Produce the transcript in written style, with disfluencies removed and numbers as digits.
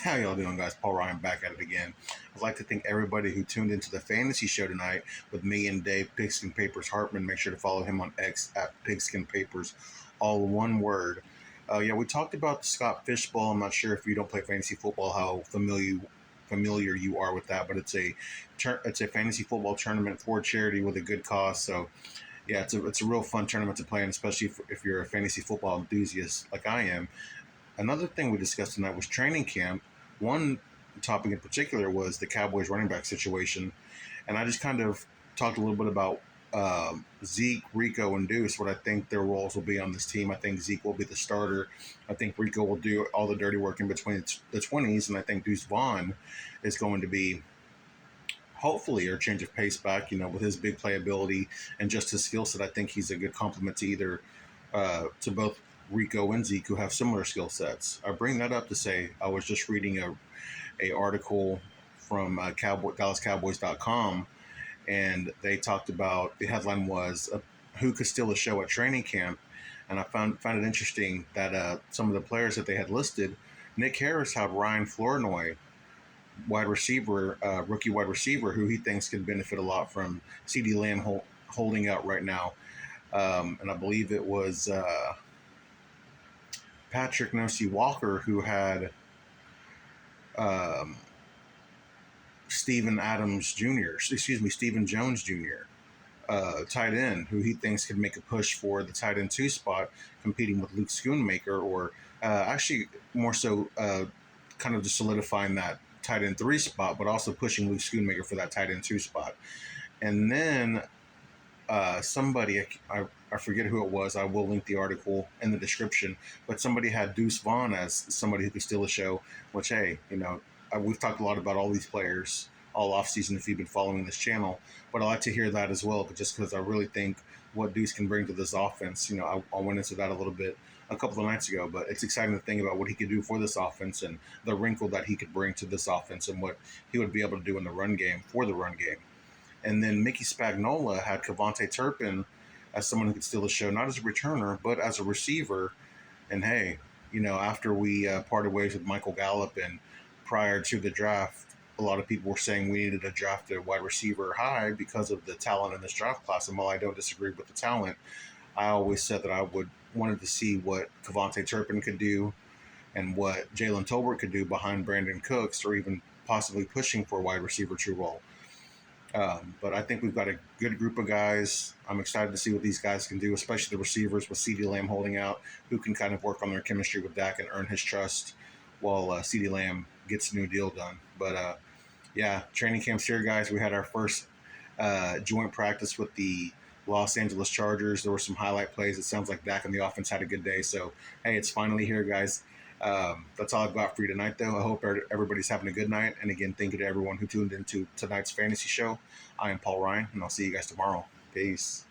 How y'all doing, guys? Paul Ryan back at it again. I'd like to thank everybody who tuned into the fantasy show tonight with me and Dave Pigskin Papers Hartman. Make sure to follow him on X at Pigskin Papers, all one word. Yeah, we talked about the Scott Fishbowl. I'm not sure if you don't play fantasy football how familiar you are with that, but it's a fantasy football tournament for charity with a good cause. So yeah, it's a real fun tournament to play in, especially if you're a fantasy football enthusiast like I am. Another thing we discussed tonight was training camp. One topic in particular was the Cowboys running back situation, and I just kind of talked a little bit about Zeke, Rico, and Deuce. What I think their roles will be on this team. I think Zeke will be the starter. I think Rico will do all the dirty work in between the 20s, and I think Deuce Vaughn is going to be hopefully or change of pace back. With his big playability and just his skill set, I think he's a good complement to either to both Rico and Zeke, who have similar skill sets. I bring that up to say I was just reading a article from DallasCowboys.com, and they talked about the headline was who could steal a show at training camp, and I found it interesting that some of the players that they had listed, Nick Harris had Ryan Flournoy, wide receiver, rookie wide receiver, who he thinks could benefit a lot from CeeDee Lamb holding out right now. And I believe it was Patrick Nosey Walker who had um, Stephen Jones Jr., tight end, who he thinks could make a push for the tight end 2 spot, competing with Luke Schoonmaker, or actually more so kind of just solidifying that tight end 3 spot, but also pushing Luke Schoonmaker for that tight end 2 spot. And then somebody, I forget who it was. I will link the article in the description. But somebody had Deuce Vaughn as somebody who could steal a show. Which, hey, we've talked a lot about all these players all offseason if you've been following this channel. But I like to hear that as well, just because I really think what Deuce can bring to this offense. I went into that a little bit a couple of nights ago, but it's exciting to think about what he could do for this offense and the wrinkle that he could bring to this offense and what he would be able to do in the run game for the run game. And then Mickey Spagnola had Cavante Turpin as someone who could steal the show, not as a returner, but as a receiver. And hey, after we parted ways with Michael Gallup and prior to the draft, a lot of people were saying we needed to draft a wide receiver high because of the talent in this draft class. And while I don't disagree with the talent, I always said that I wanted to see what Cavante Turpin could do and what Jalen Tolbert could do behind Brandon Cooks, or even possibly pushing for a wide receiver 2 role. But I think we've got a good group of guys. I'm excited to see what these guys can do, especially the receivers with CeeDee Lamb holding out, who can kind of work on their chemistry with Dak and earn his trust while CeeDee Lamb gets a new deal done. But yeah, training camp's here, guys. We had our first joint practice with the Los Angeles Chargers. There were some highlight plays. It sounds like Dak and the offense had a good day. So, hey, it's finally here, guys. That's all I've got for you tonight, though. I hope everybody's having a good night. And again, thank you to everyone who tuned into tonight's fantasy show. I am Paul Ryan, and I'll see you guys tomorrow. Peace.